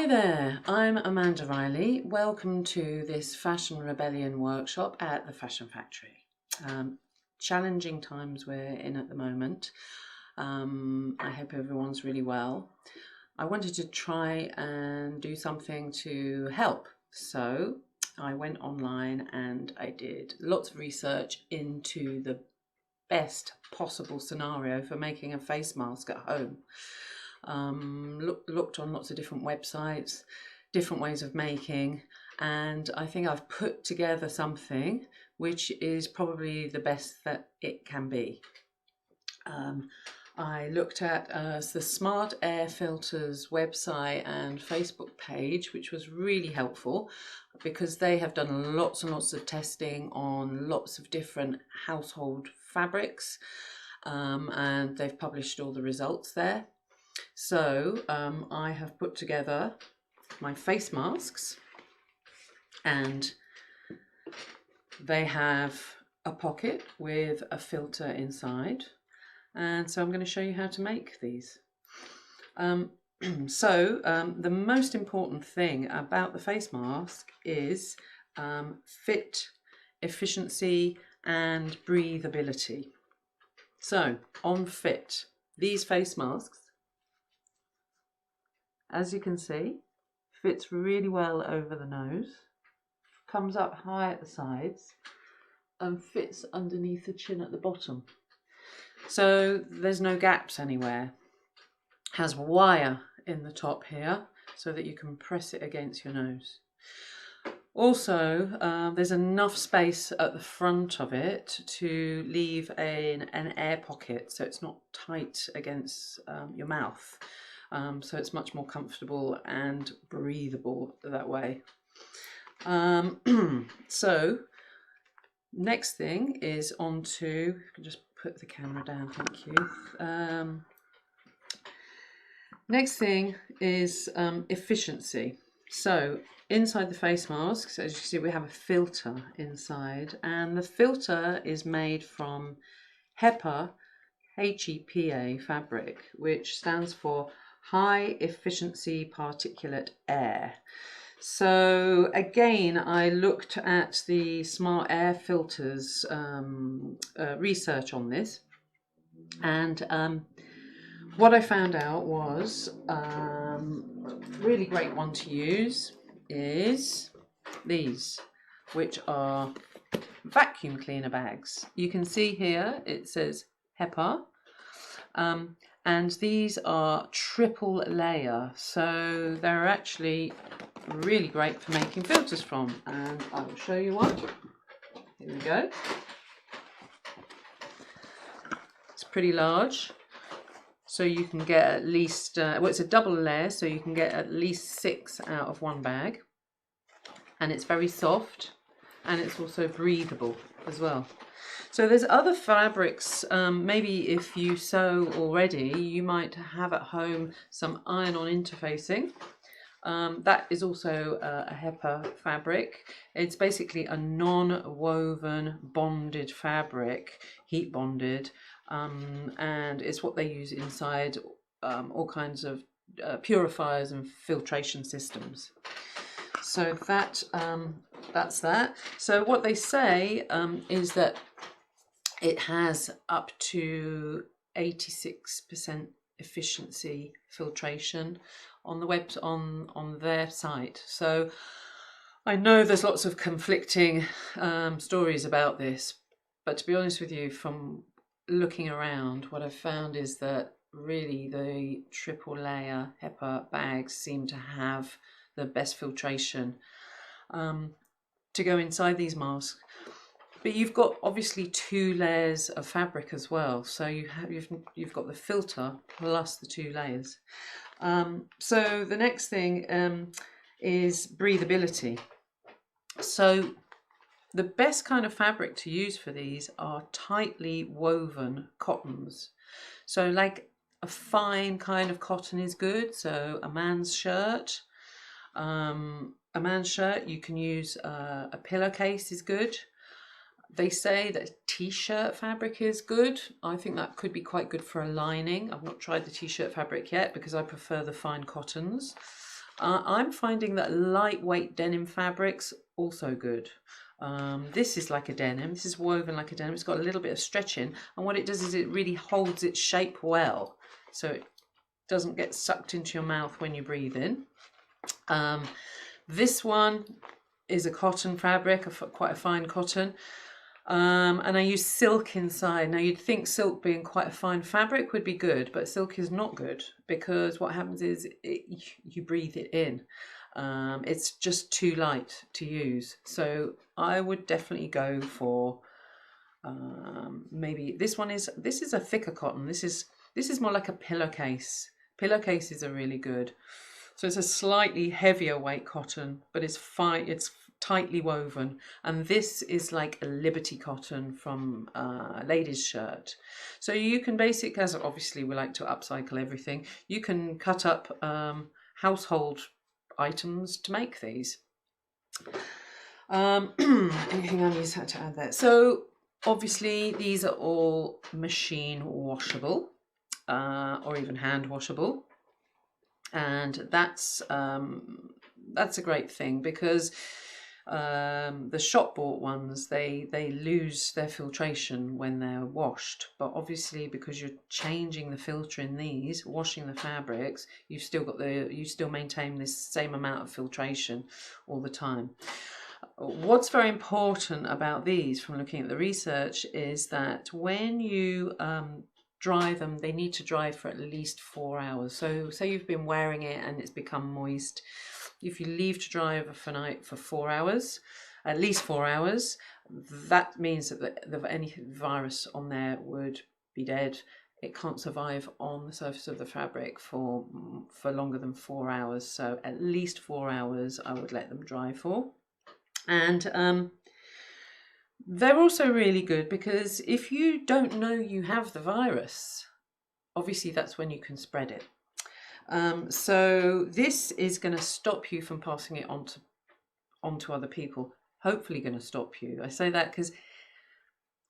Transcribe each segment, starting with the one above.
Hi there, I'm Amanda Riley. Welcome to this Fashion Rebellion workshop at the Fashion Factory. Challenging times we're in at the moment. I hope everyone's really well. I wanted to try and do something to help. So I went online and I did lots of research into the best possible scenario for making a face mask at home. Looked on lots of different websites, different ways of making, and I think I've put together something which is probably the best that it can be. I looked at the Smart Air Filters website and Facebook page, which was really helpful because they have done lots and lots of testing on lots of different household fabrics, and they've published all the results there. So I have put together my face masks, and they have a pocket with a filter inside, and so I'm going to show you how to make these. The most important thing about the face mask is fit, efficiency and breathability. So on fit, these face masks, as you can see, fits really well over the nose, comes up high at the sides and fits underneath the chin at the bottom. So there's no gaps anywhere. Has wire in the top here so that you can press it against your nose. Also, there's enough space at the front of it to leave an air pocket so it's not tight against your mouth. So it's much more comfortable and breathable that way. So next thing is onto, just put the camera down, thank you. Next thing is efficiency. So inside the face masks, as you can see, we have a filter inside, and the filter is made from Hepa, Hepa fabric, which stands for High Efficiency Particulate Air. So again, I looked at the Smart Air Filters research on this, and what I found out was a really great one to use is these, which are vacuum cleaner bags. You can see here it says Hepa. And these are triple layer, so they're actually really great for making filters from, and I will show you one. Here we go. It's pretty large, so you can get at least, well, it's a double layer, so you can get at least 6 out of one bag, and it's very soft, and it's also breathable as well. So there's other fabrics, maybe if you sew already, you might have at home some iron-on interfacing. That is also a Hepa fabric. It's basically a non-woven bonded fabric, heat bonded, and it's what they use inside all kinds of purifiers and filtration systems. So that's that. So what they say is that it has up to 86% efficiency filtration on the web, on their site. So I know there's lots of conflicting stories about this, but to be honest with you, from looking around, what I've found is that really the triple layer Hepa bags seem to have the best filtration to go inside these masks. But you've got obviously 2 layers of fabric as well, so you've got the filter plus the 2 layers. So the next thing is breathability. So the best kind of fabric to use for these are tightly woven cottons. So like a fine kind of cotton is good. So a man's shirt, you can use a pillowcase is good. They say that t-shirt fabric is good. I think that could be quite good for a lining. I've not tried the t-shirt fabric yet because I prefer the fine cottons. I'm finding that lightweight denim fabrics also good. This is like a denim. This is woven like a denim. It's got a little bit of stretching, and what it does is it really holds its shape well, so it doesn't get sucked into your mouth when you breathe in. This one is a cotton fabric, quite a fine cotton. And I use silk inside. Now you'd think silk being quite a fine fabric would be good, but silk is not good because what happens is you breathe it in. It's just too light to use. So I would definitely go for maybe this is a thicker cotton. This is more like a pillowcase. Pillowcases are really good. So it's a slightly heavier weight cotton, but it's fine. It's tightly woven, and this is like a Liberty cotton from ladies' shirt. So you can basically, as obviously we like to upcycle everything, you can cut up household items to make these. Anything I need to add there? So obviously these are all machine washable or even hand washable, and that's a great thing because the shop bought ones, they lose their filtration when they're washed, but obviously because you're changing the filter in these, washing the fabrics, you still maintain this same amount of filtration all the time. What's very important about these from looking at the research is that when you dry them, they need to dry for at least 4 hours. So say you've been wearing it and it's become moist. If you leave to dry overnight for 4 hours, at least 4 hours, that means that any virus on there would be dead. It can't survive on the surface of the fabric for longer than 4 hours. So at least 4 hours I would let them dry for. And they're also really good because if you don't know you have the virus, obviously that's when you can spread it. So this is going to stop you from passing it onto other people. Hopefully going to stop you. I say that because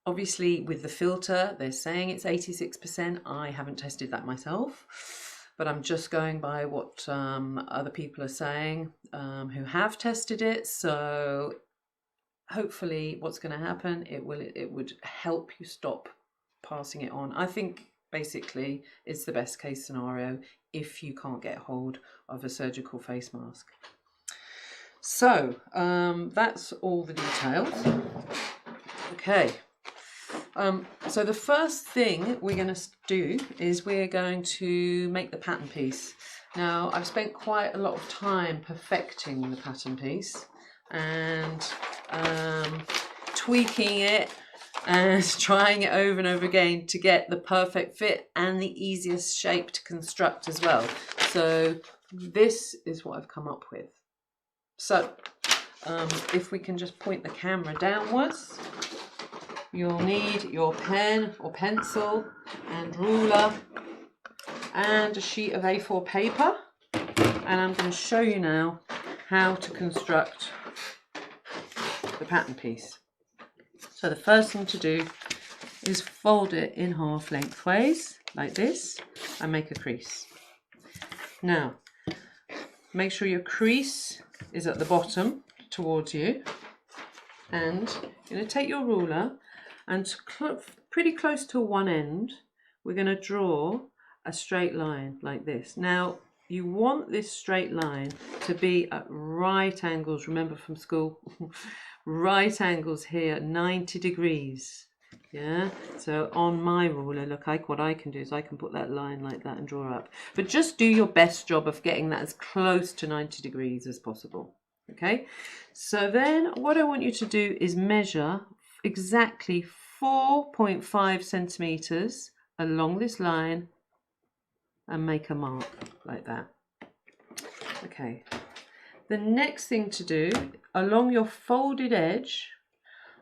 obviously with the filter, they're saying it's 86%. I haven't tested that myself, but I'm just going by what other people are saying who have tested it. So hopefully what's going to happen, it would help you stop passing it on. I think basically it's the best case scenario if you can't get hold of a surgical face mask. So that's all the details. Okay, so the first thing we're going to do is we're going to make the pattern piece. Now I've spent quite a lot of time perfecting the pattern piece and tweaking it and trying it over and over again to get the perfect fit and the easiest shape to construct as well. So this is what I've come up with. So if we can just point the camera downwards, you'll need your pen or pencil and ruler and a sheet of A4 paper, and I'm going to show you now how to construct the pattern piece. So the first thing to do is fold it in half lengthways like this and make a crease. Now make sure your crease is at the bottom towards you, and you're going to take your ruler and pretty close to one end we're going to draw a straight line like this. Now you want this straight line to be at right angles, remember from school, right angles here, 90 degrees. Yeah, so on my ruler, look, what I can do is I can put that line like that and draw up. But just do your best job of getting that as close to 90 degrees as possible. Okay, so then what I want you to do is measure exactly 4.5 centimeters along this line and make a mark like that. Okay, the next thing to do, along your folded edge,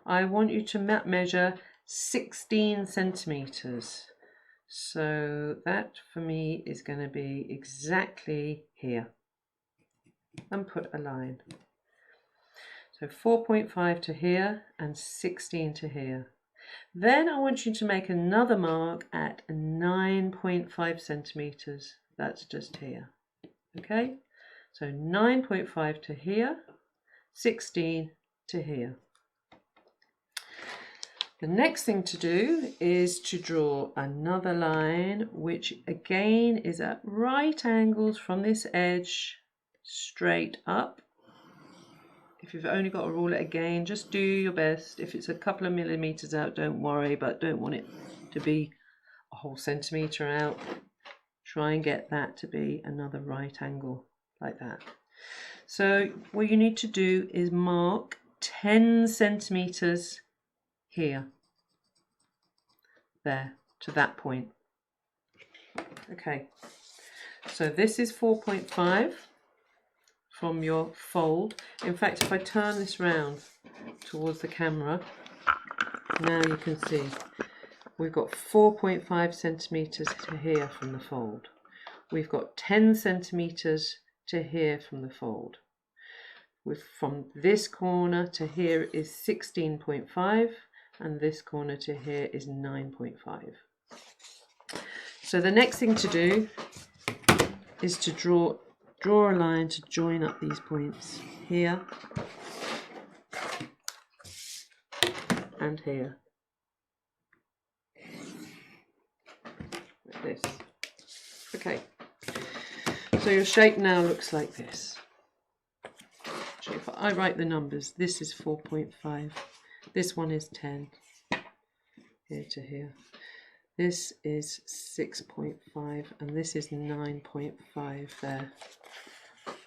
I want you to measure 16 centimeters. So that for me is going to be exactly here, and put a line. So 4.5 to here and 16 to here. Then I want you to make another mark at 9.5 centimeters. That's just here. Okay, So 9.5 to here, 16 to here. The next thing to do is to draw another line, which again is at right angles from this edge straight up. If you've only got a ruler, again, just do your best. If it's a couple of millimeters out, don't worry, but don't want it to be a whole centimeter out. Try and get that to be another right angle like that. So what you need to do is mark 10 centimeters here, there, to that point. Okay, so this is 4.5 from your fold. In fact, if I turn this round towards the camera, now you can see we've got 4.5 centimeters to here from the fold. We've got 10 centimeters to here from the fold. From this corner to here is 16.5, and this corner to here is 9.5. So the next thing to do is to draw a line to join up these points here and here, like this. Okay, so your shape now looks like this. So if I write the numbers, this is 4.5, this one is 10, here to here. This is 6.5, and this is 9.5 there,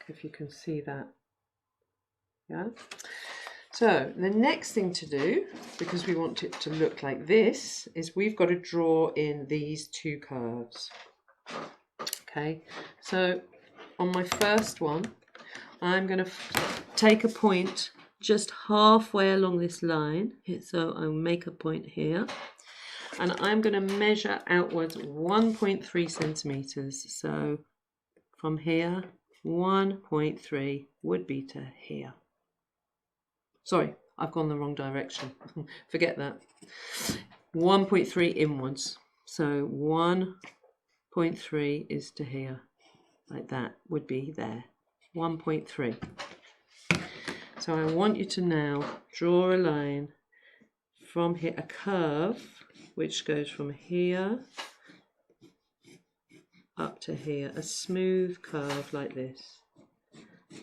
if you can see that. Yeah. So the next thing to do, because we want it to look like this, is we've got to draw in these two curves. Okay, so on my first one, I'm going to take a point just halfway along this line. So I'll make a point here, and I'm going to measure outwards 1.3 centimeters. So from here, 1.3 would be to here. Sorry, I've gone the wrong direction. Forget that. 1.3 inwards. So 1.3 is to here, like that, would be there. 1.3. So I want you to now draw a line from here, a curve which goes from here up to here, a smooth curve like this.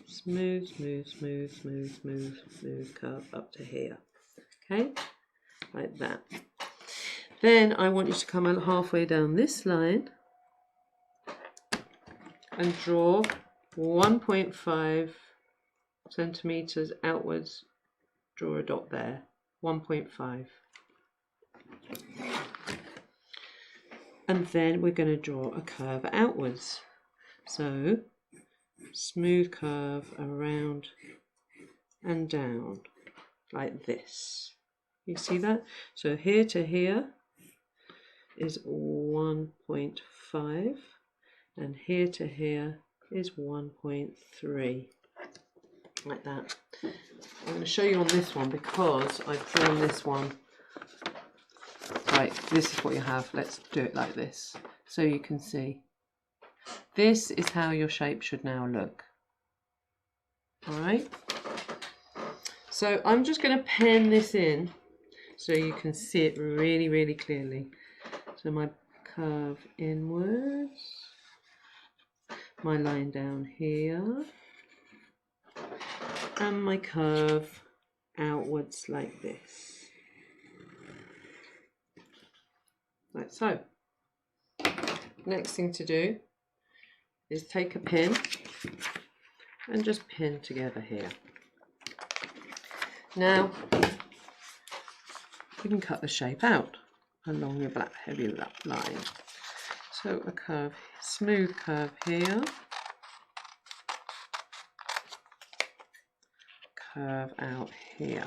Smooth, smooth, smooth, smooth, smooth, smooth curve up to here. Okay, like that. Then I want you to come halfway down this line and draw 1.5 centimeters outwards. Draw a dot there, 1.5. And then we're going to draw a curve outwards. So smooth curve around and down like this. You see that? So here to here is 1.5, and here to here is 1.3, like that. I'm going to show you on this one because I've drawn this one. Right, this is what you have. Let's do it like this so you can see. This is how your shape should now look. All right. So I'm just going to pen this in so you can see it really, really clearly. So my curve inwards, my line down here, and my curve outwards like this. Like so. Next thing to do is take a pin and just pin together here. Now you can cut the shape out along your black heavy line. So a curve, smooth curve here, curve out here.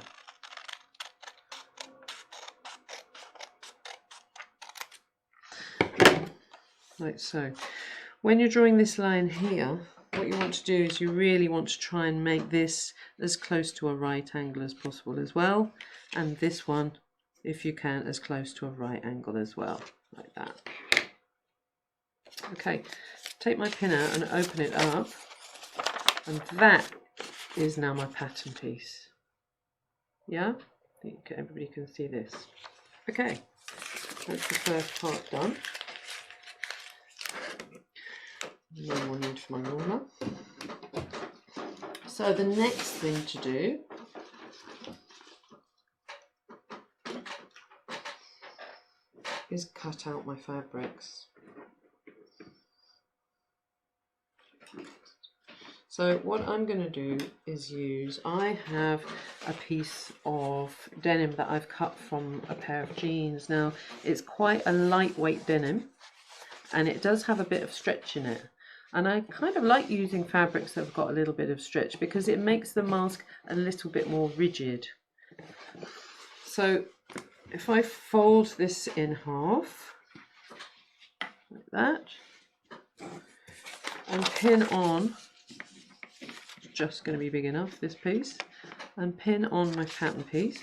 Like so. When you're drawing this line here, what you want to do is you really want to try and make this as close to a right angle as possible as well, and this one, if you can, as close to a right angle as well, like that. Okay, take my pin out and open it up, And that is now my pattern piece. Yeah, I think everybody can see this. Okay, that's the first part done. No more need for my ruler. So the next thing to do is cut out my fabrics. So what I'm going to do is I have a piece of denim that I've cut from a pair of jeans. Now it's quite a lightweight denim and it does have a bit of stretch in it. And I kind of like using fabrics that have got a little bit of stretch because it makes the mask a little bit more rigid. So if I fold this in half, like that, and pin on, just going to be big enough, this piece, and pin on my pattern piece.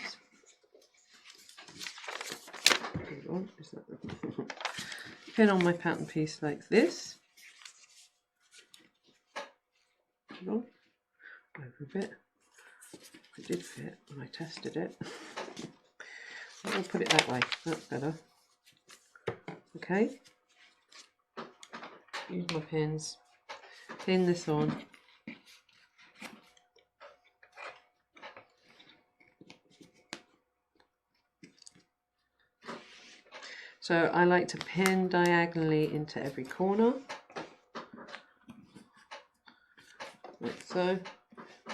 Pin on my pattern piece like this. Over a bit. It did fit when I tested it. I'll put it that way, that's better. Okay. Use my pins. Pin this on. So I like to pin diagonally into every corner, like so,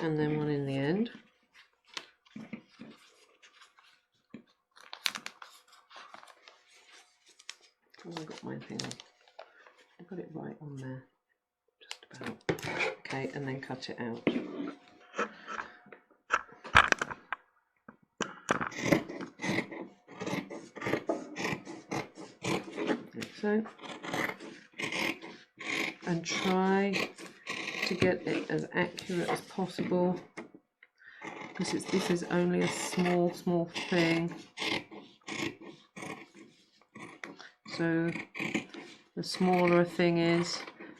and then one in the end. Oh, I got my thing on. I got it right on there, just about. Okay, and then cut it out. So, and try to get it as accurate as possible because this is only a small thing. So the smaller a thing is,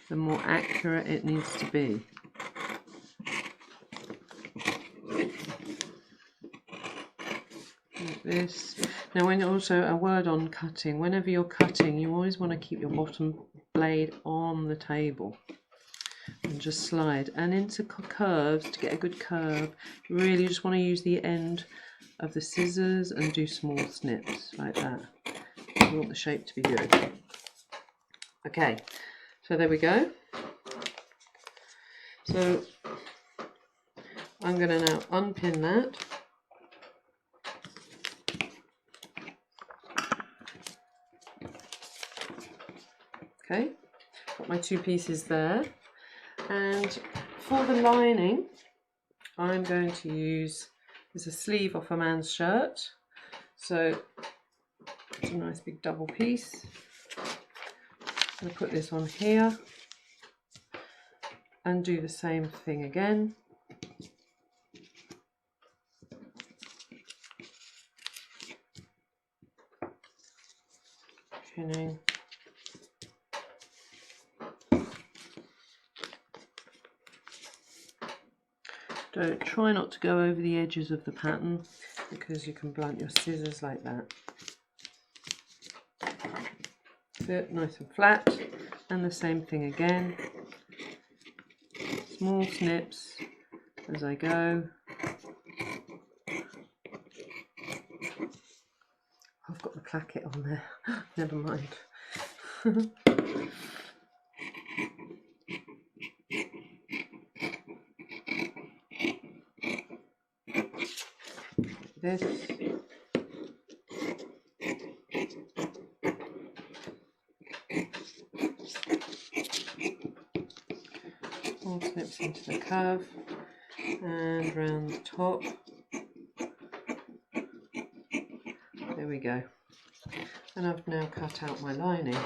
the more accurate it needs to be. Like this. Now, when also a word on cutting, whenever you're cutting, you always want to keep your bottom blade on the table and just slide. And into curves, to get a good curve, you really just want to use the end of the scissors and do small snips like that. You want the shape to be good. Okay, so there we go. So I'm going to now unpin that. Okay, got my two pieces there, and for the lining I'm going to use, there's a sleeve off a man's shirt, so it's a nice big double piece. I'm going to put this on here and do the same thing again. Pinning. Try not to go over the edges of the pattern because you can blunt your scissors like that. Sit nice and flat, and the same thing again. Small snips as I go. I've got the placket on there, never mind. This. Small snips into the curve and round the top. There we go. And I've now cut out my lining.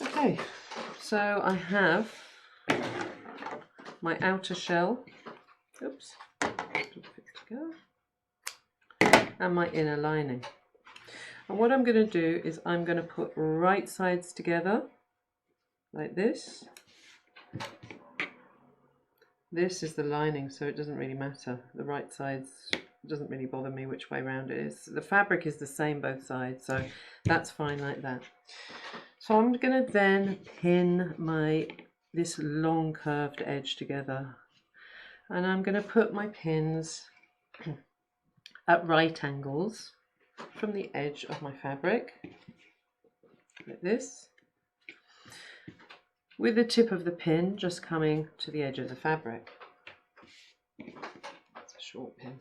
Okay, so I have my outer shell. Oops, didn't fit together. and my inner lining. And what I'm going to do is I'm going to put right sides together like this. This is the lining, so it doesn't really matter. The right sides, it doesn't really bother me which way round it is. The fabric is the same both sides, so that's fine like that. So I'm going to then pin this long curved edge together, and I'm going to put my pins at right angles from the edge of my fabric, like this, with the tip of the pin just coming to the edge of the fabric. It's a short pin.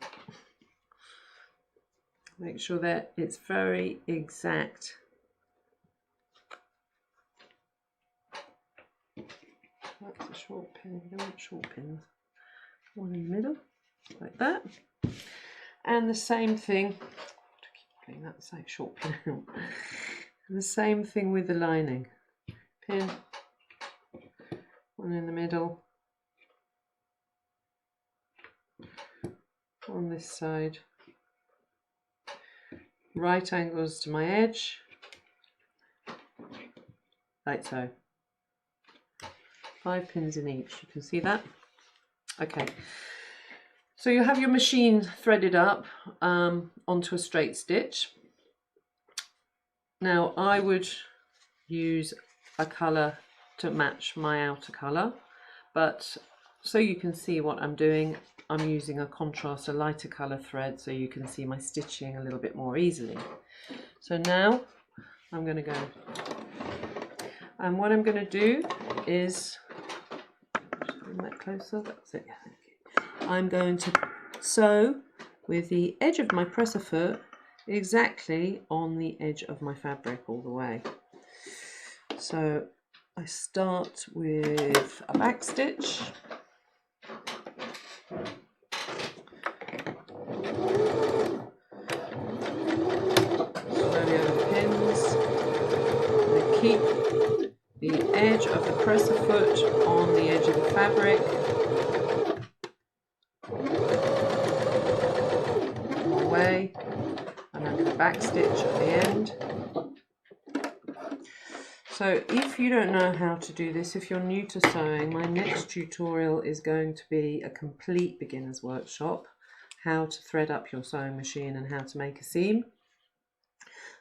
Make sure that it's very exact. That's a short pin. You don't want short pins. One in the middle, like that. And the same thing. I keep putting that side short pin out. And the same thing with the lining. Pin. One in the middle. On this side. Right angles to my edge. Like so. 5 pins in each. You can see that? Okay. So you have your machine threaded up onto a straight stitch. Now I would use a colour to match my outer colour, but so you can see what I'm doing, I'm using a contrast, a lighter colour thread, so you can see my stitching a little bit more easily. So now I'm going to go, and what I'm going to do is, just bring that closer, that's it. I'm going to sew with the edge of my presser foot exactly on the edge of my fabric all the way. So I start with a back stitch, slowly over the pins, and keep the edge of the presser foot on the edge of the fabric, all the way, and then the back stitch at the end. So if you don't know how to do this, if you're new to sewing, my next tutorial is going to be a complete beginner's workshop, how to thread up your sewing machine and how to make a seam.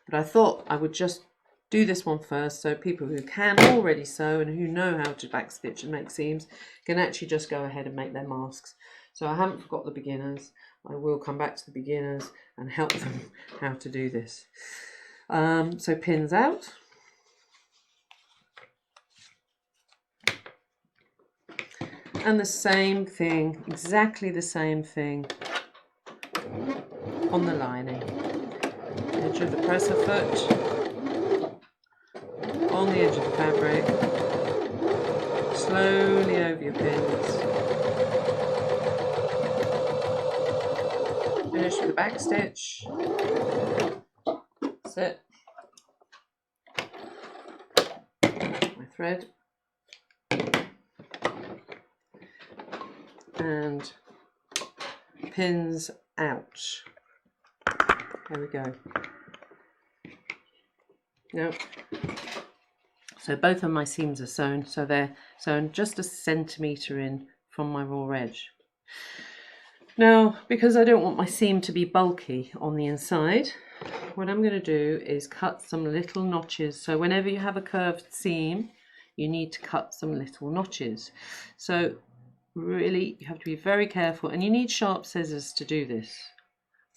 But I thought I would just do this one first, so people who can already sew and who know how to backstitch and make seams can actually just go ahead and make their masks. So I haven't forgot the beginners. I will come back to the beginners and help them how to do this. So pins out. And the same thing, exactly the same thing on the lining. Edge of the presser foot, on the edge of the fabric, slowly over your pins. Finish with the back stitch. That's it. My thread. And pins out. There we go. Now, so both of my seams are sewn, so they're sewn just a centimetre in from my raw edge. Now, because I don't want my seam to be bulky on the inside, what I'm going to do is cut some little notches. So whenever you have a curved seam, you need to cut some little notches. So really, you have to be very careful, and you need sharp scissors to do this.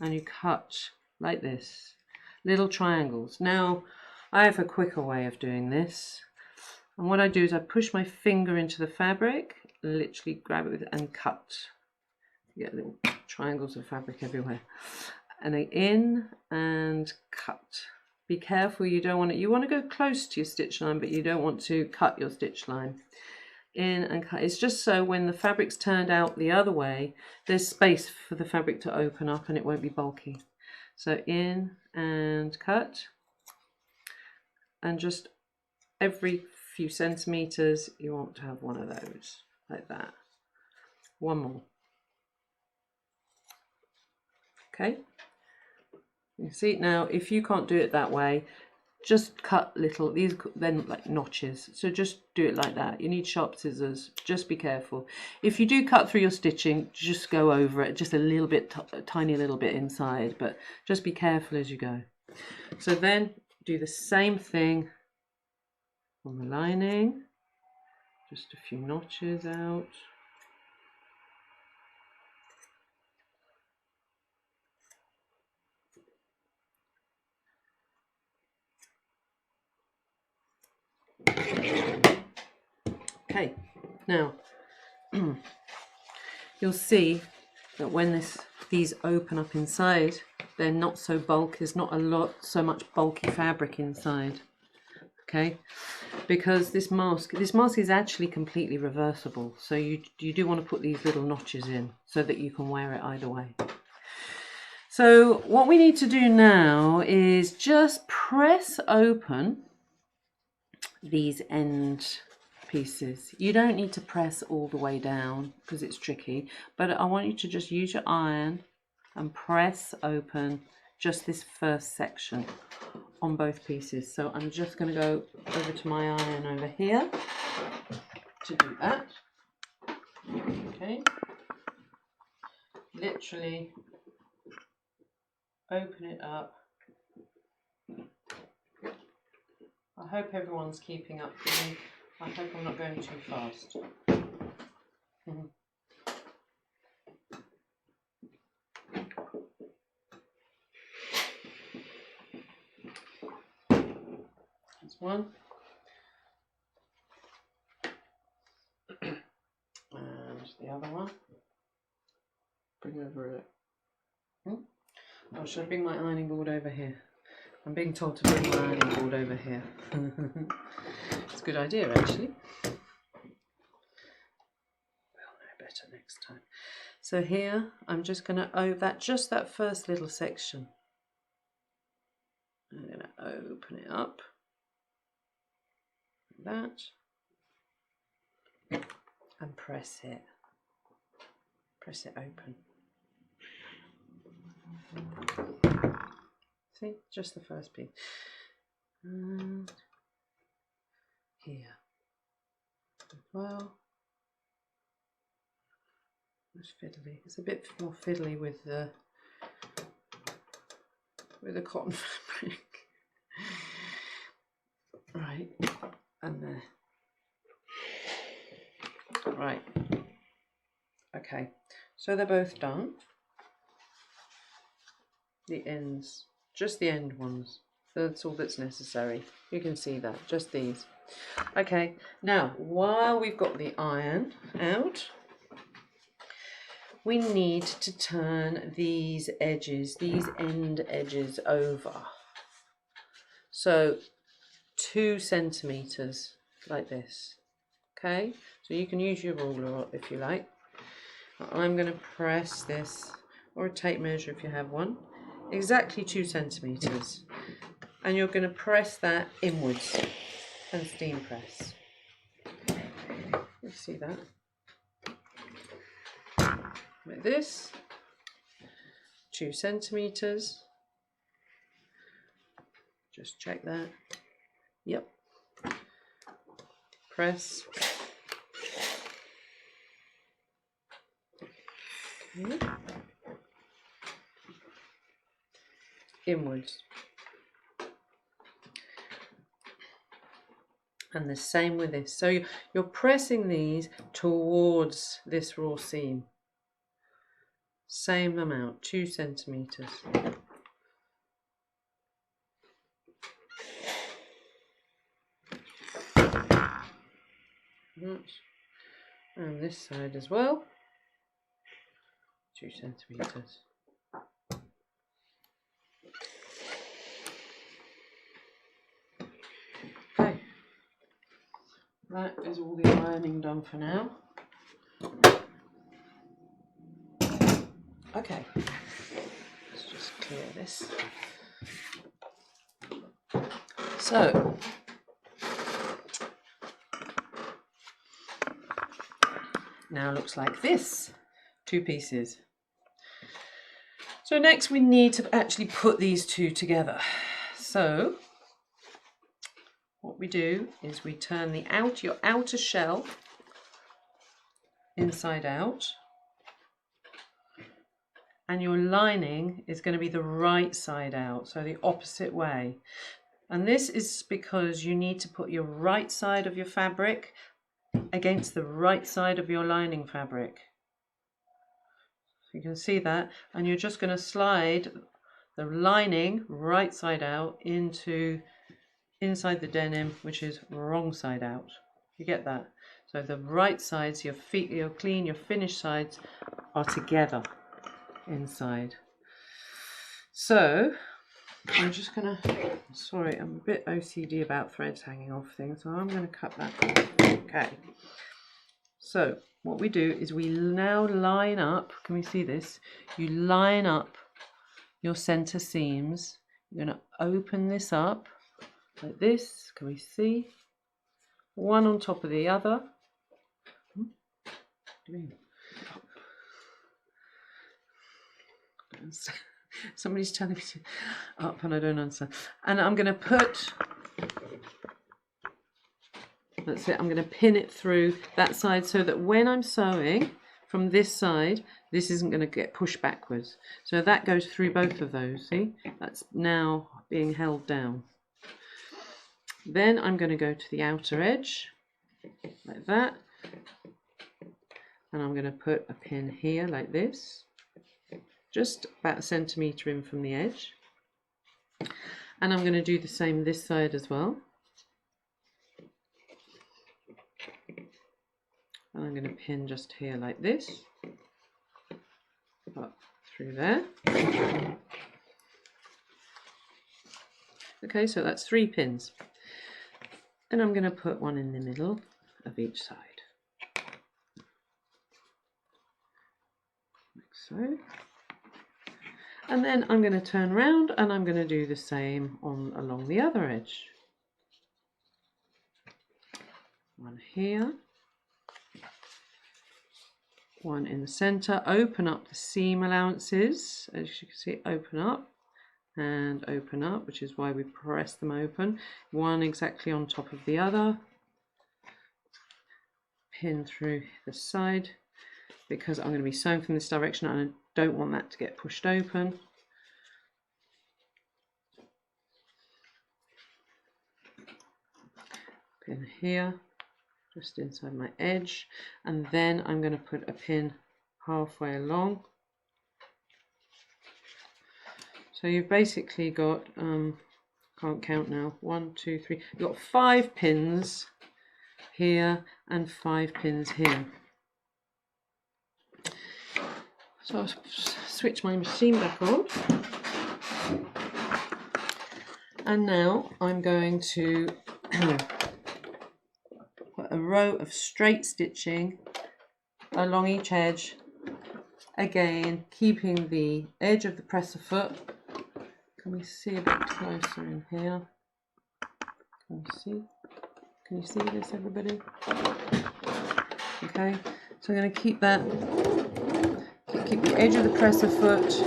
And you cut like this, little triangles. Now, I have a quicker way of doing this. And what I do is I push my finger into the fabric, literally grab it with it and cut. You get little triangles of fabric everywhere. And then in and cut. Be careful, you don't want it. You want to go close to your stitch line, but you don't want to cut your stitch line. In and cut. It's just so when the fabric's turned out the other way, there's space for the fabric to open up and it won't be bulky. So in and cut, and just every few centimeters you want to have one of those like that. One more. Okay, You see, now if you can't do it that way, just cut little, these then like notches, so just do it like that. You need sharp scissors, just be careful. If you do cut through your stitching, just go over it just a little bit, tiny little bit inside, but just be careful as you go. So then do the same thing on the lining, just a few notches out. Okay, now you'll see that when these open up inside, they're not so bulky. There's not so much bulky fabric inside. Okay, because this mask is actually completely reversible. So you do want to put these little notches in so that you can wear it either way. So what we need to do now is just press open these end pieces. You don't need to press all the way down because it's tricky, but I want you to just use your iron and press open just this first section on both pieces. So I'm just going to go over to my iron over here to do that. Okay, literally open it up. I hope everyone's keeping up with me. I hope I'm not going too fast. There's one. And the other one. Bring over it. Oh, should I bring my ironing board over here? I'm being told to bring my ironing board over here. It's a good idea, actually. We'll know better next time. So here, I'm just going to just that first little section. I'm going to open it up like that and press it open. See, just the first piece. And here as well. It's fiddly. It's a bit more fiddly with the cotton fabric. Right, and there. Right. Okay, so they're both done. The ends, just the end ones. That's all that's necessary. You can see that, just these. Okay, now while we've got the iron out, we need to turn these edges, these end edges over. So 2 centimeters like this. Okay, so you can use your ruler if you like. I'm going to press this, or a tape measure if you have one, exactly 2 centimeters, and you're going to press that inwards and steam press. You see that? Like this, 2 centimeters. Just check that. Yep. Press. Okay. Inwards. And the same with this. So you're pressing these towards this raw seam. Same amount, 2 centimeters. And this side as well, 2 centimeters. Okay, that is all the ironing done for now. Okay, let's just clear this. So, now looks like this, 2 pieces. So next we need to actually put these two together. So what we do is we turn your outer shell inside out, and your lining is going to be the right side out, so the opposite way. And this is because you need to put your right side of your fabric against the right side of your lining fabric. You can see that, and you're just going to slide the lining right side out into inside the denim, which is wrong side out. You get that? So the right sides, your clean, your finished sides are together inside. So I'm just gonna, sorry, I'm a bit OCD about threads hanging off things, so I'm gonna cut that off. Okay. So what we do is we now line up, can we see this? You line up your center seams. You're going to open this up like this, can we see? One on top of the other. Somebody's telling me to up and I don't understand. And I'm going to put, that's it, I'm going to pin it through that side so that when I'm sewing from this side, this isn't going to get pushed backwards. So that goes through both of those, see? That's now being held down. Then I'm going to go to the outer edge, like that. And I'm going to put a pin here, like this. Just about 1 centimetre in from the edge. And I'm going to do the same this side as well. And I'm going to pin just here like this, up through there. Okay, so that's 3 pins. And I'm going to put one in the middle of each side, like so. And then I'm going to turn around and I'm going to do the same along the other edge. One here. One in the center. Open up the seam allowances, as you can see, open up and open up, which is why we press them open. One exactly on top of the other. Pin through the side because I'm going to be sewing from this direction and I don't want that to get pushed open. Pin here, just inside my edge, and then I'm going to put a pin halfway along. So you've basically got, can't count now, 1, 2, 3, you've got 5 pins here and 5 pins here. So I'll switch my machine back on. And now I'm going to put a row of straight stitching along each edge, again keeping the edge of the presser foot. Can we see a bit closer in here? Can you see this, everybody? Okay, so I'm going to keep that, keep the edge of the presser foot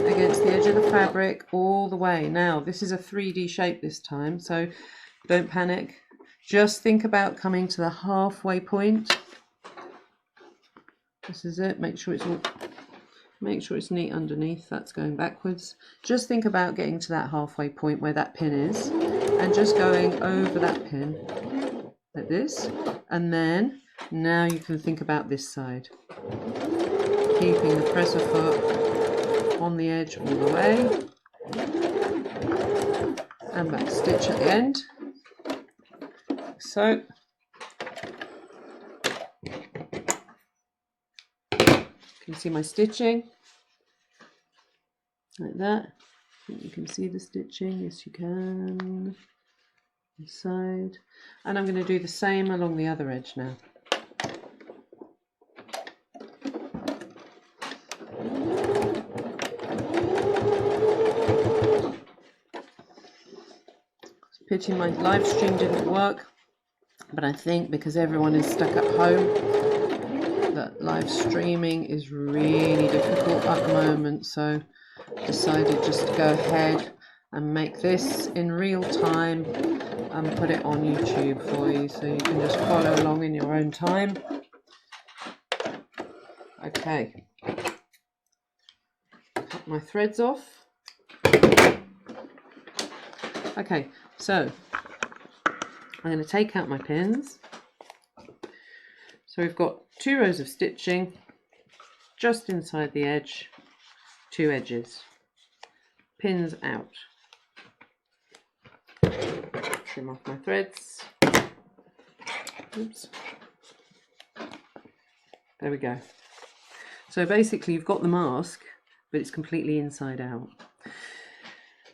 against the edge of the fabric all the way. Now this is a 3D shape this time, so don't panic. Just think about coming to the halfway point. This is it. Make sure it's neat underneath. That's going backwards. Just think about getting to that halfway point where that pin is, and just going over that pin like this. And then now you can think about this side, keeping the presser foot on the edge all the way, and back stitch at the end. So you can see my stitching like that. I think you can see the stitching. Yes, you can. This side, and I'm going to do the same along the other edge now. Pitching my live stream didn't work, but I think because everyone is stuck at home, that live streaming is really difficult at the moment, so decided just to go ahead and make this in real time and put it on YouTube for you, so you can just follow along in your own time. Okay, cut my threads off. Okay, so I'm going to take out my pins. So we've got 2 rows of stitching just inside the edge, 2 edges, pins out. Trim off my threads. Oops. There we go. So basically you've got the mask, but it's completely inside out.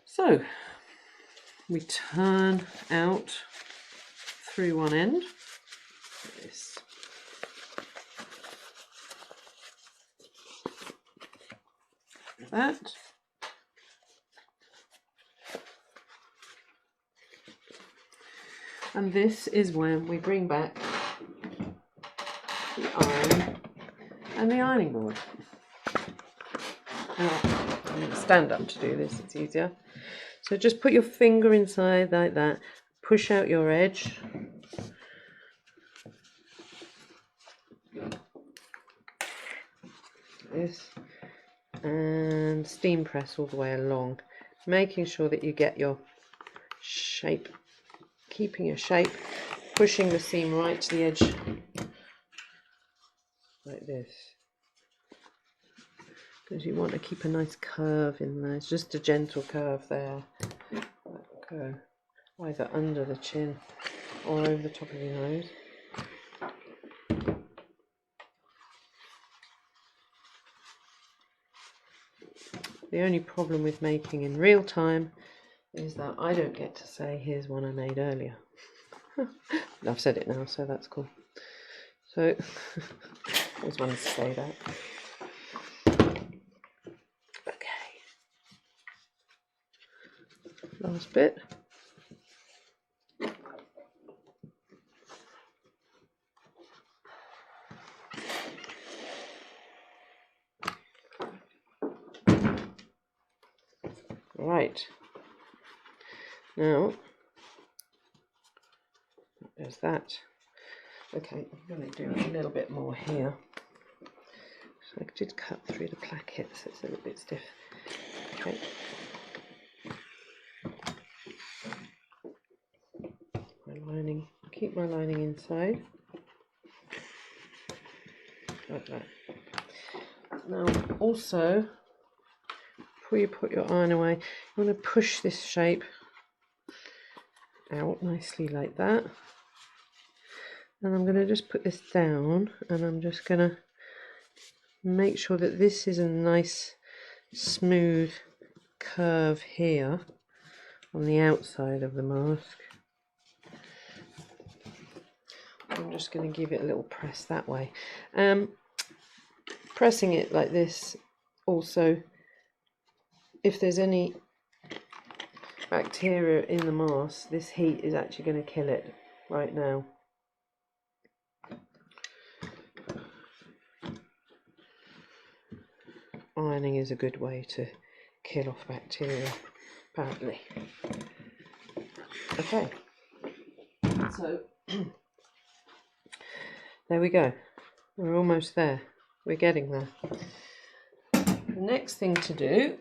So we turn out through one end, like this. Like that. And this is when we bring back the iron and the ironing board. Now, I'm going to stand up to do this, it's easier. So just put your finger inside like that, push out your edge. This, and steam press all the way along, making sure that you get your shape, keeping your shape, pushing the seam right to the edge like this, because you want to keep a nice curve in there. It's just a gentle curve there. Go either under the chin or over the top of your nose. The only problem with making in real time is that I don't get to say, here's one I made earlier. I've said it now, so that's cool. So, I always wanted to say that. Okay. Last bit. Right. Now, there's that. Okay, I'm going to do a little bit more here. So I did cut through the placket, so it's a little bit stiff. Okay. My lining, keep my lining inside. Like that. Now, also, before you put your iron away, you want to push this shape out nicely like that. And I'm going to just put this down, and I'm just going to make sure that this is a nice smooth curve here on the outside of the mask. I'm just going to give it a little press that way. Pressing it like this also, if there's any bacteria in the mask, this heat is actually going to kill it right now. Ironing is a good way to kill off bacteria, apparently. Okay, so there we go. We're almost there. We're getting there. The next thing to do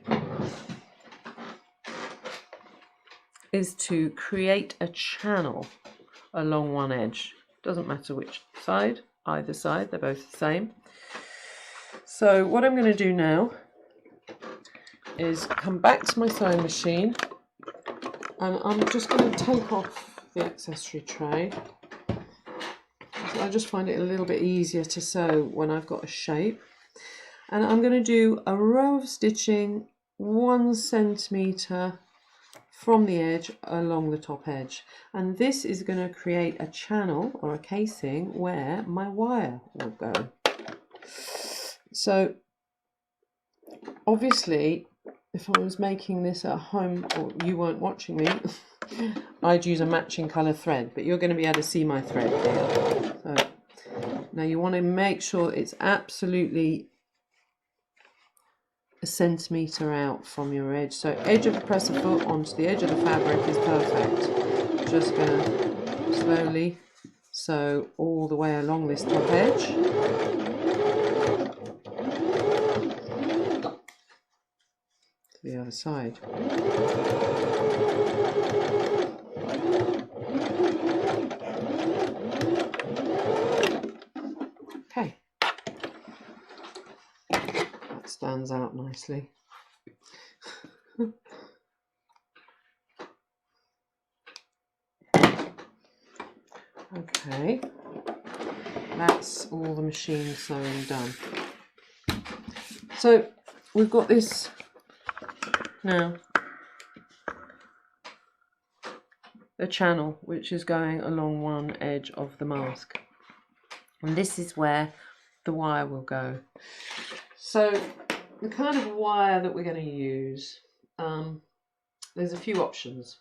is to create a channel along one edge. Doesn't matter which side, either side, they're both the same. So what I'm going to do now is come back to my sewing machine, and I'm just going to take off the accessory tray. I just find it a little bit easier to sew when I've got a shape. And I'm going to do a row of stitching 1 centimetre from the edge along the top edge, and this is going to create a channel or a casing where my wire will go. So obviously if I was making this at home, or you weren't watching me, I'd use a matching colour thread, but you're going to be able to see my thread here. So Now you want to make sure it's absolutely a centimetre out from your edge. So edge of the presser foot onto the edge of the fabric is perfect. Just going to slowly sew all the way along this top edge. To the other side. Okay. That stands out nicely. Okay, that's all the machine sewing done. So we've got this now, a channel which is going along one edge of the mask, and this is where the wire will go. So the kind of wire that we're going to use, there's a few options.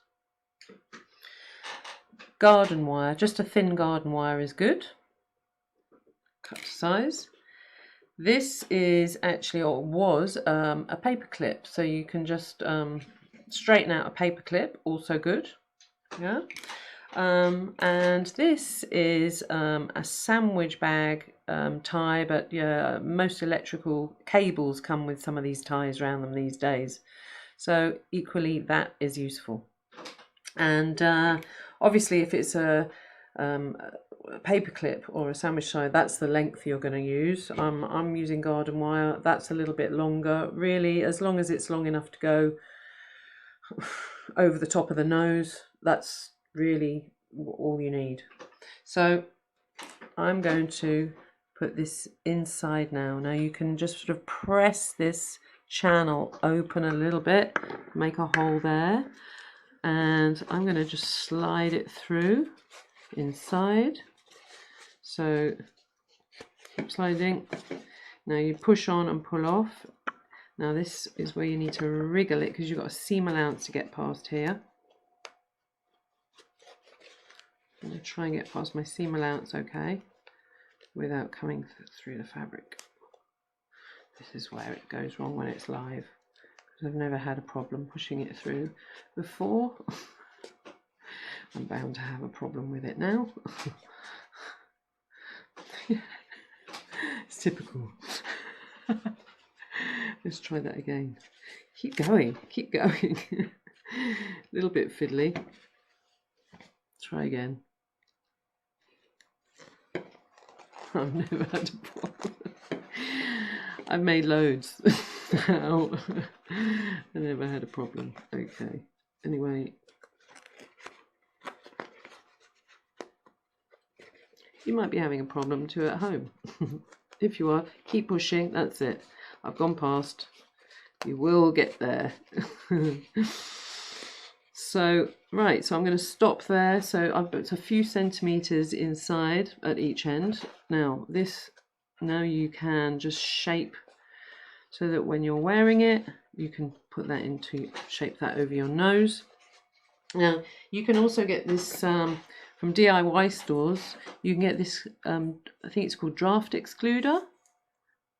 Garden wire, just a thin garden wire is good, cut to size. This is actually, or was, a paper clip, so you can just straighten out a paper clip, also good. Yeah. And this is a sandwich bag tie, but yeah, most electrical cables come with some of these ties around them these days, so equally that is useful. And obviously if it's a paper clip or a sandwich tie, that's the length you're going to use. I'm using garden wire, that's a little bit longer, really, as long as it's long enough to go over the top of the nose, that's really all you need. So I'm going to put this inside now. Now you can just sort of press this channel open a little bit, make a hole there, and I'm going to just slide it through inside. So keep sliding. Now you push on and pull off. Now this is where you need to wriggle it, because you've got a seam allowance to get past here. I'm going to try and get past my seam allowance okay, without coming through the fabric. This is where it goes wrong when it's live, because I've never had a problem pushing it through before. I'm bound to have a problem with it now. It's typical. Let's try that again. Keep going, keep going. A little bit fiddly. Try again. I've never had a problem. I've made loads. I never had a problem. Okay. Anyway. You might be having a problem too at home. If you are, keep pushing. That's it. I've gone past. You will get there. So, right, so I'm going to stop there. So I've put a few centimetres inside at each end. Now you can just shape so that when you're wearing it, you can put that into, shape that over your nose. Now, you can also get this from DIY stores. You can get this, I think it's called draft excluder.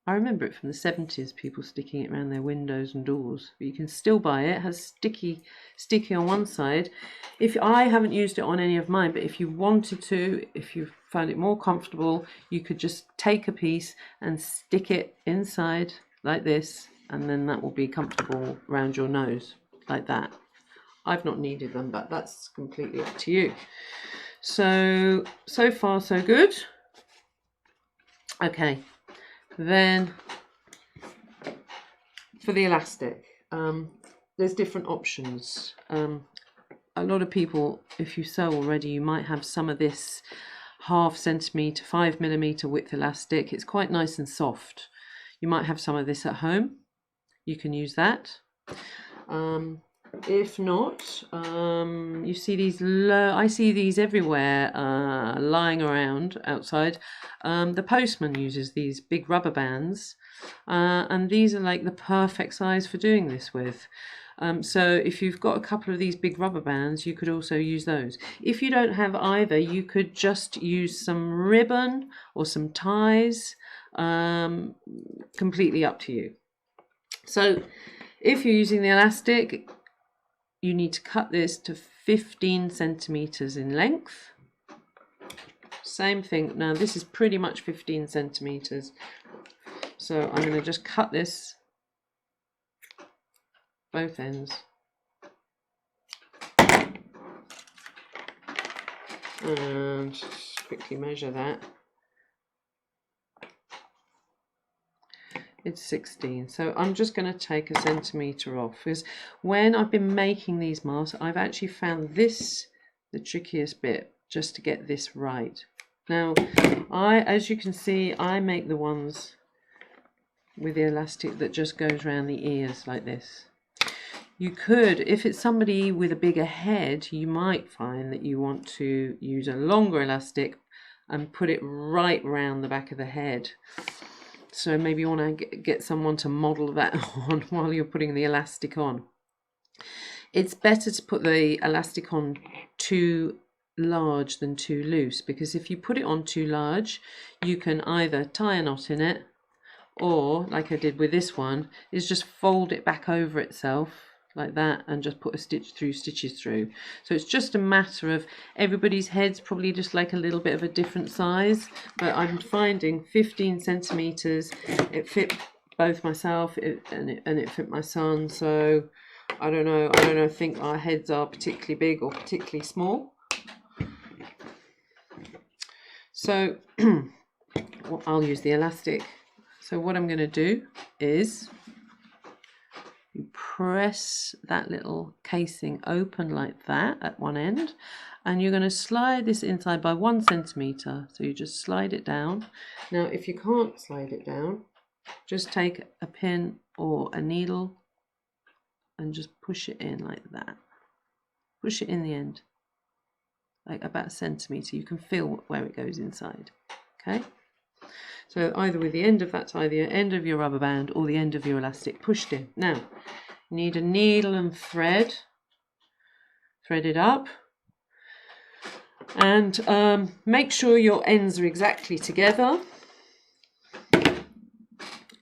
I remember it from the 70s, people sticking it around their windows and doors. But you can still buy it. It has sticky on one side. I haven't used it on any of mine, but if you wanted to, if you found it more comfortable, you could just take a piece and stick it inside like this, and then that will be comfortable around your nose, like that. I've not needed them, but that's completely up to you. So far so good. Okay. Then for the elastic, there's different options. A lot of people, if you sew already, you might have some of this 0.5 centimetre, 5mm width elastic. It's quite nice and soft. You might have some of this at home. You can use that. If not, you see these, I see these everywhere lying around outside. The postman uses these big rubber bands, and these are like the perfect size for doing this with. So if you've got a couple of these big rubber bands, you could also use those. If you don't have either, you could just use some ribbon or some ties, completely up to you. So if you're using the elastic, you need to cut this to 15 centimeters in length. Same thing. Now this is pretty much 15 centimeters. So I'm going to just cut this both ends. And just quickly measure that. It's 16, so I'm just going to take a centimetre off, because when I've been making these masks, I've actually found this the trickiest bit, just to get this right. Now, as you can see, I make the ones with the elastic that just goes around the ears like this. You could, if it's somebody with a bigger head, you might find that you want to use a longer elastic and put it right round the back of the head. So maybe you want to get someone to model that on while you're putting the elastic on. It's better to put the elastic on too large than too loose, because if you put it on too large, you can either tie a knot in it, or like I did with this one, is just fold it back over itself like that and just put stitches through. So it's just a matter of, everybody's head's probably just like a little bit of a different size, but I'm finding 15 centimeters, it fit both myself and it fit my son. So I don't know, I think our heads are particularly big or particularly small. So I'll use the elastic. So what I'm going to do is you press that little casing open like that at one end, and you're going to slide this inside by 1 centimetre. So you just slide it down. Now if you can't slide it down, just take a pin or a needle and just push it in like that. Push it in the end, like about 1 centimetre. You can feel where it goes inside. Okay, so either with the end of that tie, the end of your rubber band, or the end of your elastic pushed in. Now you need a needle and thread. Thread it up, and make sure your ends are exactly together,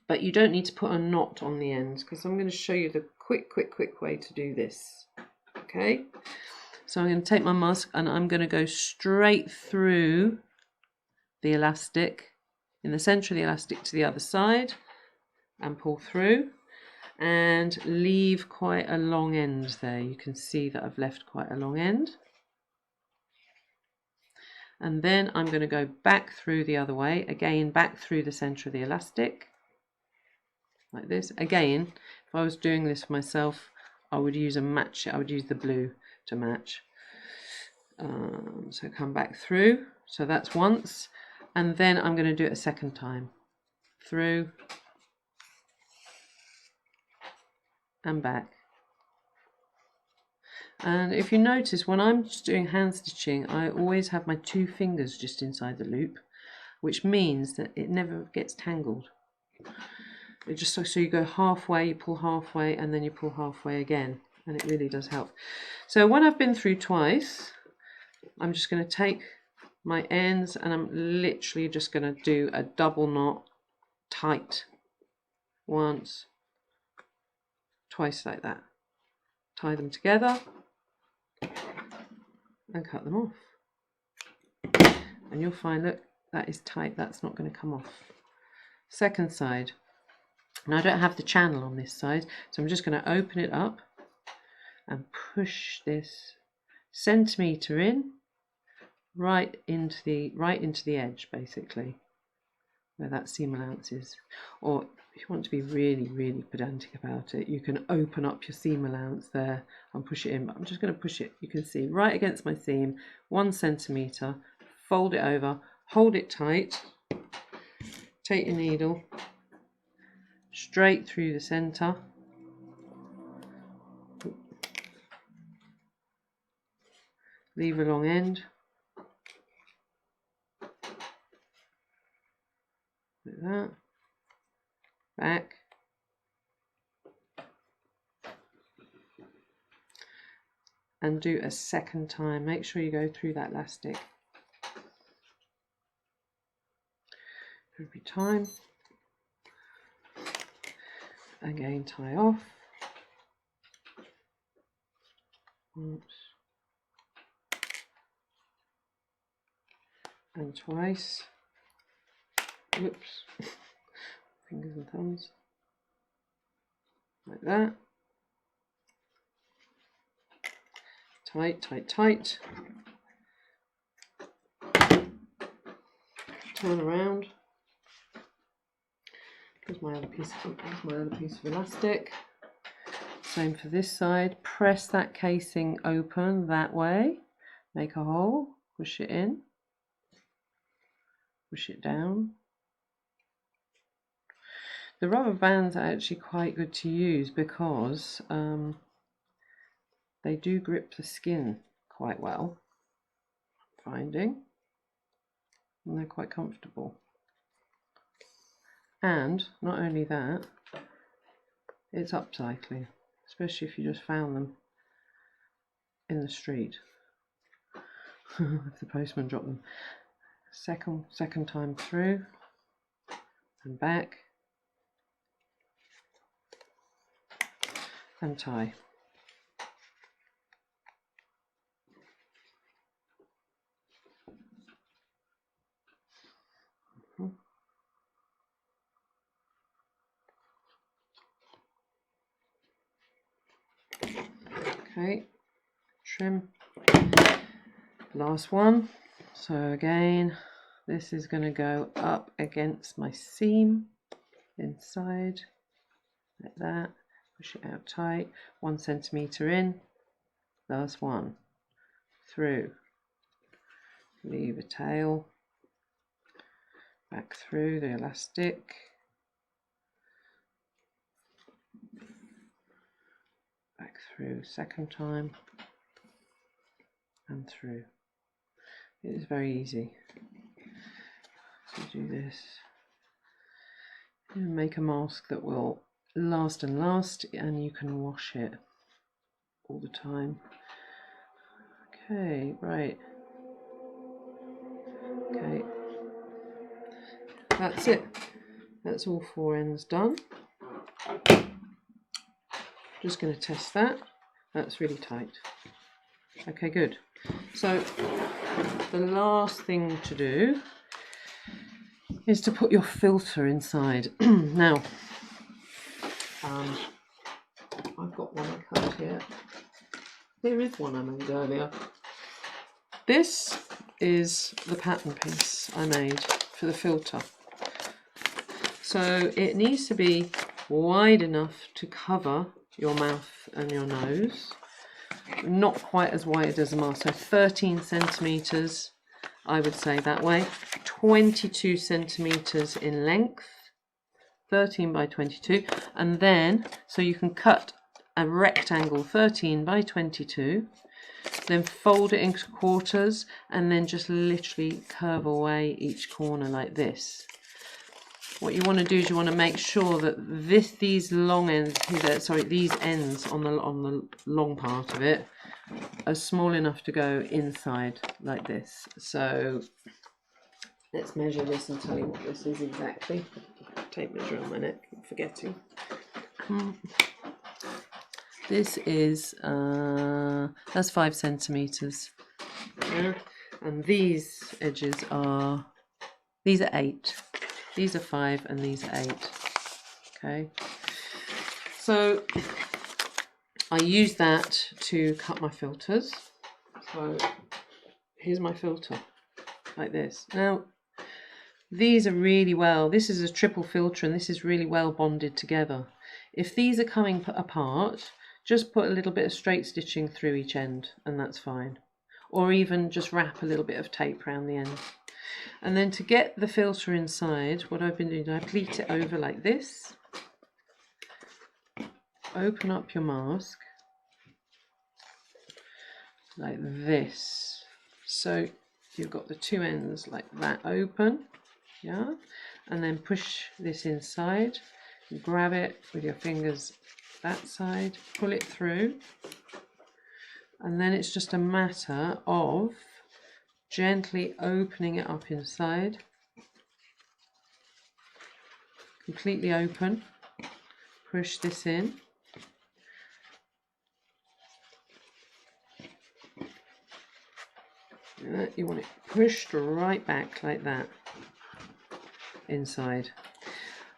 but you don't need to put a knot on the ends, because I'm going to show you the quick way to do this. Okay, so I'm going to take my mask and I'm going to go straight through the elastic, in the center of the elastic to the other side, and pull through and leave quite a long end there. You can see that I've left quite a long end. And then I'm going to go back through the other way, again back through the center of the elastic, like this. Again, if I was doing this myself, I would use I would use the blue to match. So come back through, so that's once, and then I'm going to do it a second time, through and back. And if you notice, when I'm just doing hand stitching, I always have my 2 fingers just inside the loop, which means that it never gets tangled. It just so you go halfway, you pull halfway, and then you pull halfway again, and it really does help. So when I've been through twice, I'm just going to take my ends and I'm literally just going to do a double knot tight, once, twice like that. Tie them together and cut them off, and you'll find that that is tight, that's not going to come off. Second side. Now I don't have the channel on this side, so I'm just going to open it up and push this centimetre in, right into the edge, basically, where that seam allowance is. Or if you want to be really pedantic about it, you can open up your seam allowance there and push it in, but I'm just going to push it, you can see, right against my seam, 1 centimetre, fold it over, hold it tight, take your needle straight through the centre, leave a long end, like that, back, and do a second time. Make sure you go through that elastic every time. Again, tie off once and twice. Whoops, fingers and thumbs, like that. Tight, tight, tight. Turn around. Here's my other piece of elastic. Same for this side. Press that casing open that way. Make a hole. Push it in. Push it down. The rubber bands are actually quite good to use because they do grip the skin quite well, I'm finding, and they're quite comfortable. And not only that, it's upcycling, especially if you just found them in the street. If the postman dropped them. Second time through and back and tie. Okay, trim, last one. So again, this is going to go up against my seam inside, like that. Push it out tight, 1 centimetre in, last one, through, leave a tail, back through the elastic, back through second time, and through. It is very easy. So do this and make a mask that will last and last, and you can wash it all the time. Okay, right. Okay, that's it. That's all 4 ends done. Just going to test that. That's really tight. Okay, good. So the last thing to do is to put your filter inside. Now, I've got one I cut here. There is one I made earlier. This is the pattern piece I made for the filter. So it needs to be wide enough to cover your mouth and your nose. Not quite as wide as a mask, so 13 centimetres, I would say that way. 22 centimetres in length, 13 by 22, and then so you can cut a rectangle 13 by 22, then fold it into quarters, and then just literally curve away each corner like this. What you want to do is you want to make sure that these ends on the long part of it are small enough to go inside like this. So let's measure this and tell you what this is exactly. Tape measure on my neck, I'm forgetting. This is that's 5 centimetres. Yeah. And these edges are 8. These are 5 and these are 8. Okay, so I use that to cut my filters. So here's my filter, like this. Now these are really well, this is a triple filter and this is really well bonded together. If these are coming apart, just put a little bit of straight stitching through each end and that's fine. Or even just wrap a little bit of tape around the end. And then to get the filter inside, what I've been doing, I pleat it over like this. Open up your mask like this. So you've got the 2 ends like that open, yeah, and then push this inside. grab it with your fingers that side, pull it through, and then it's just a matter of gently opening it up inside, completely open, push this in, you want it pushed right back like that inside.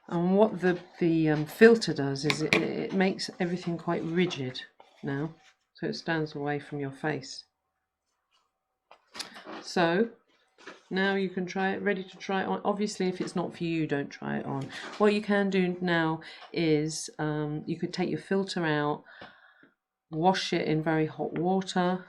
And what the filter does is it makes everything quite rigid now, so it stands away from your face. So now you can try it, ready to try it on. Obviously, if it's not for you, don't try it on. What you can do now is you could take your filter out, wash it in very hot water,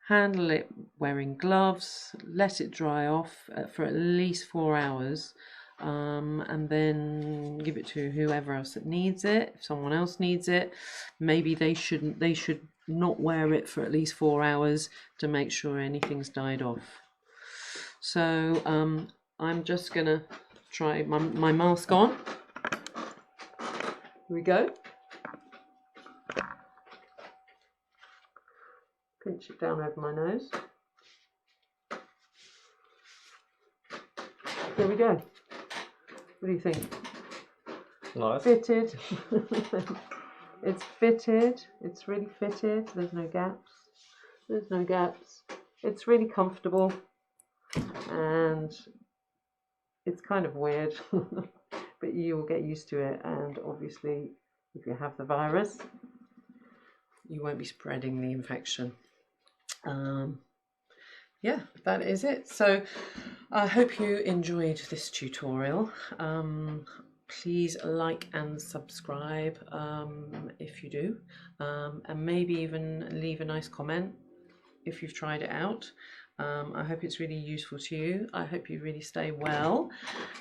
handle it wearing gloves, let it dry off for at least 4 hours, and then give it to whoever else that needs it. If someone else needs it, maybe they should not wear it for at least 4 hours to make sure anything's died off. So I'm just gonna try my mask on. Here we go. Pinch it down over my nose. There we go. What do you think? Nice. Fitted. It's fitted. It's really fitted. There's no gaps. There's no gaps. It's really comfortable. And it's kind of weird, but you will get used to it. And obviously, if you have the virus, you won't be spreading the infection. Yeah, that is it. So I hope you enjoyed this tutorial. Please like and subscribe if you do, and maybe even leave a nice comment if you've tried it out. I hope it's really useful to you. I hope you really stay well.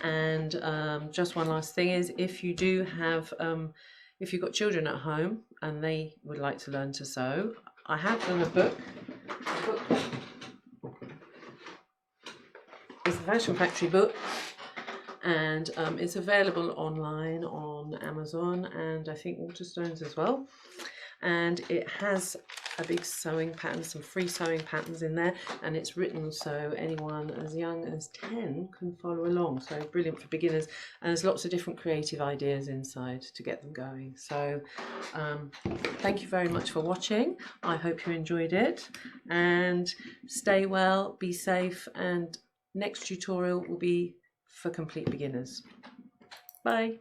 And just one last thing is, if you do have, if you've got children at home and they would like to learn to sew, I have them a book. It's the Fashion Factory book, and it's available online on Amazon and I think Waterstones as well. And it has a big sewing pattern, some free sewing patterns in there, and it's written so anyone as young as 10 can follow along. So brilliant for beginners, and there's lots of different creative ideas inside to get them going. So thank you very much for watching. I hope you enjoyed it, and stay well, be safe, and next tutorial will be for complete beginners. Bye.